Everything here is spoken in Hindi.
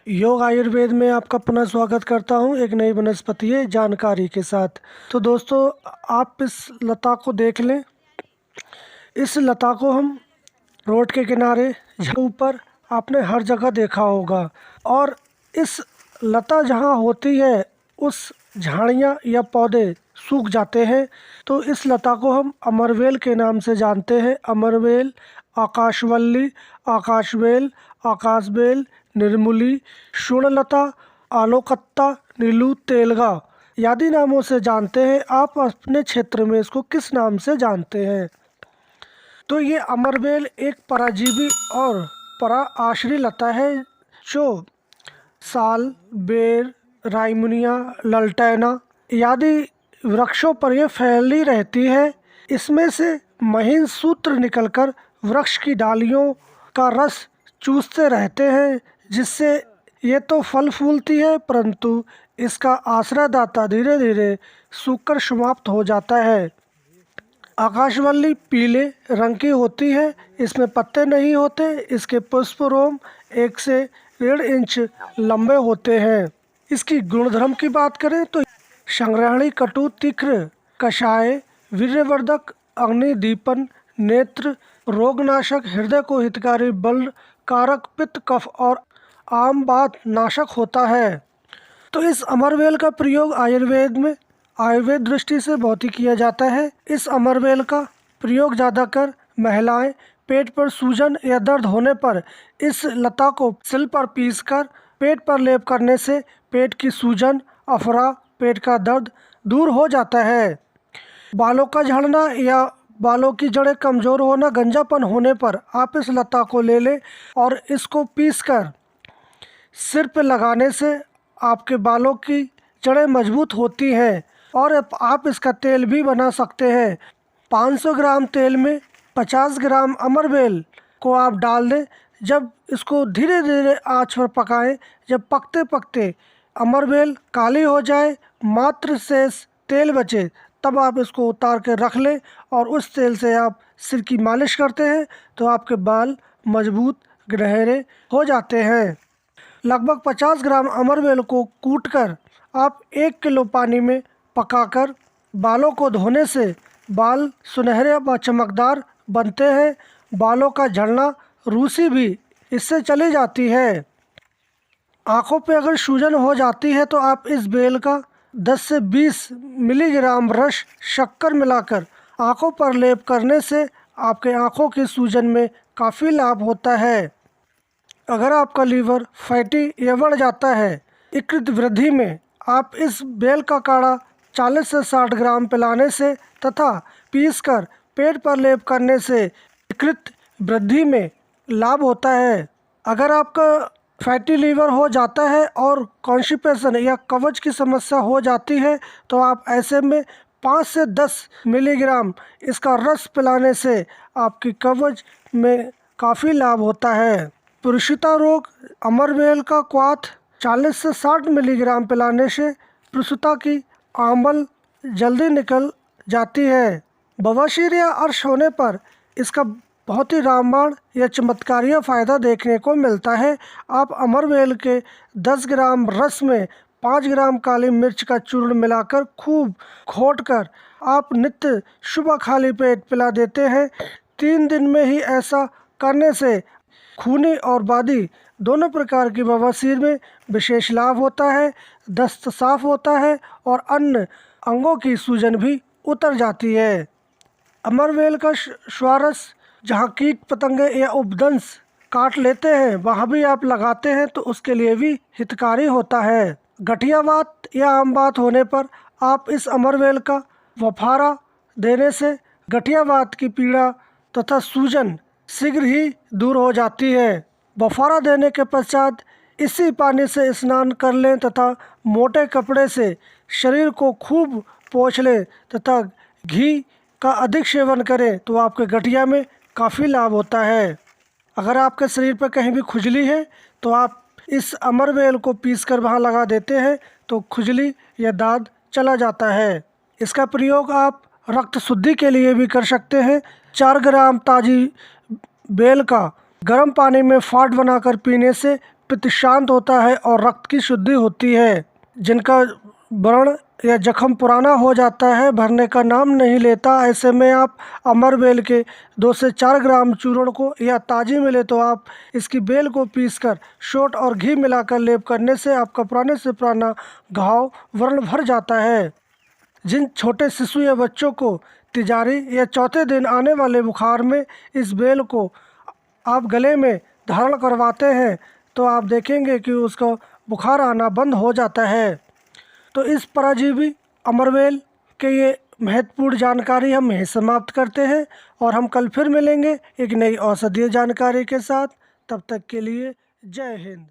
योग आयुर्वेद में आपका पुनः स्वागत करता हूं एक नई वनस्पतीय जानकारी के साथ। तो दोस्तों, आप इस लता को देख लें। इस लता को हम रोड के किनारे ऊपर आपने हर जगह देखा होगा। और इस लता जहां होती है उस झाड़ियां या पौधे सूख जाते हैं। तो इस लता को हम अमरवेल के नाम से जानते हैं। अमरवेल, आकाशवल्ली, आकाशवेल, आकाशबेल, निर्मूली, शूणलता, आलोकत्ता, नीलू तेलगा आदि नामों से जानते हैं। आप अपने क्षेत्र में इसको किस नाम से जानते हैं? तो ये अमरवेल एक पराजीवी और पराआश्रयी लता है जो साल, बेर, राइमुनिया, ललटैना आदि वृक्षों पर यह फैली रहती है। इसमें से महीन सूत्र निकलकर वृक्ष की डालियों का रस चूसते रहते हैं, जिससे ये तो फल फूलती है परंतु इसका आश्रयदाता धीरे धीरे सूखकर समाप्त हो जाता है। आकाशवल्ली पीले रंग की होती है। इसमें पत्ते नहीं होते। इसके पुष्प रोम 1 से 1.5 इंच लंबे होते हैं। इसकी गुणधर्म की बात करें तो संग्रहणी, कटु, तीक्ष्ण, कषाय, वीर्यवर्धक, अग्निदीपन, नेत्र, रोगनाशक, हृदय को हितकारी, बल कारक, पित्त, कफ और आम बात नाशक होता है। तो इस अमरवेल का प्रयोग आयुर्वेद दृष्टि से बहुत ही किया जाता है। इस अमरवेल का प्रयोग ज़्यादातर महिलाएं पेट पर सूजन या दर्द होने पर इस लता को सिल पर पीसकर पेट पर लेप करने से पेट की सूजन, अफरा, पेट का दर्द दूर हो जाता है। बालों का झड़ना या बालों की जड़ें कमज़ोर होना, गंजापन होने पर आप इस लता को ले लें और इसको पीसकर सिर पे लगाने से आपके बालों की जड़ें मजबूत होती हैं। और आप इसका तेल भी बना सकते हैं। 500 ग्राम तेल में 50 ग्राम अमरवेल को आप डाल दें। जब इसको धीरे धीरे आंच पर पकाएं। जब पकते पकते अमरवेल काली हो जाए, मात्र शेष तेल बचे, तब आप इसको उतार के रख लें और उस तेल से आप सिर की मालिश करते हैं तो आपके बाल मजबूत गहरे हो जाते हैं। लगभग 50 ग्राम अमरवेल को कूटकर आप 1 किलो पानी में पकाकर बालों को धोने से बाल सुनहरे व चमकदार बनते हैं। बालों का झड़ना, रूसी भी इससे चली जाती है। आँखों पे अगर सूजन हो जाती है तो आप इस बेल का 10 से 20 मिलीग्राम रस शक्कर मिलाकर आँखों पर लेप करने से आपके आँखों की सूजन में काफ़ी लाभ होता है। अगर आपका लीवर फैटी या बढ़ जाता है, यकृत वृद्धि में आप इस बेल का काढ़ा 40 से 60 ग्राम पिलाने से तथा पीसकर पेट पर लेप करने से यकृत वृद्धि में लाभ होता है। अगर आपका फैटी लीवर हो जाता है और कॉन्स्टिपेशन या कब्ज की समस्या हो जाती है तो आप ऐसे में 5 से 10 मिलीग्राम इसका रस पिलाने से आपकी कब्ज में काफ़ी लाभ होता है। पुरुषता रोग, अमरवेल का क्वाथ 40 से 60 मिलीग्राम पिलाने से पुरुषता की आंबल जल्दी निकल जाती है। बवासीर या अर्श होने पर इसका बहुत ही रामबाण या चमत्कारिया फ़ायदा देखने को मिलता है। आप अमरवेल के 10 ग्राम रस में 5 ग्राम काली मिर्च का चूर्ण मिलाकर खूब घोटकर आप नित्य सुबह खाली पेट पिला देते हैं। 3 दिन में ही ऐसा करने से खूनी और बादी दोनों प्रकार की बवासीर में विशेष लाभ होता है। दस्त साफ होता है और अन्य अंगों की सूजन भी उतर जाती है। अमरवेल का स्वारस जहाँ कीट पतंगे या उपदंश काट लेते हैं वहाँ भी आप लगाते हैं तो उसके लिए भी हितकारी होता है। गठियावात या आम बात होने पर आप इस अमरवेल का वफारा देने से गठियावात की पीड़ा तथा सूजन शीघ्र ही दूर हो जाती है। बफारा देने के पश्चात इसी पानी से स्नान कर लें तथा मोटे कपड़े से शरीर को खूब पोंछ लें तथा घी का अधिक सेवन करें तो आपके गठिया में काफ़ी लाभ होता है। अगर आपके शरीर पर कहीं भी खुजली है तो आप इस अमरवेल को पीसकर वहाँ लगा देते हैं तो खुजली या दाद चला जाता है। इसका प्रयोग आप रक्त शुद्धि के लिए भी कर सकते हैं। 4 ग्राम ताज़ी बेल का गर्म पानी में फाट बनाकर पीने से पित्त शांत होता है और रक्त की शुद्धि होती है। जिनका व्रण या जख्म पुराना हो जाता है, भरने का नाम नहीं लेता, ऐसे में आप अमर बेल के 2 से 4 ग्राम चूर्ण को, या ताज़ी मिले तो आप इसकी बेल को पीसकर सोंठ और घी मिलाकर लेप करने से आपका पुराने से पुराना घाव व्रण भर जाता है। जिन छोटे शिशु या बच्चों को तिजारी या चौथे दिन आने वाले बुखार में इस बेल को आप गले में धारण करवाते हैं तो आप देखेंगे कि उसका बुखार आना बंद हो जाता है। तो इस परजीवी अमरवेल के ये महत्वपूर्ण जानकारी हम यहीं समाप्त करते हैं और हम कल फिर मिलेंगे एक नई औषधीय जानकारी के साथ। तब तक के लिए जय हिंद।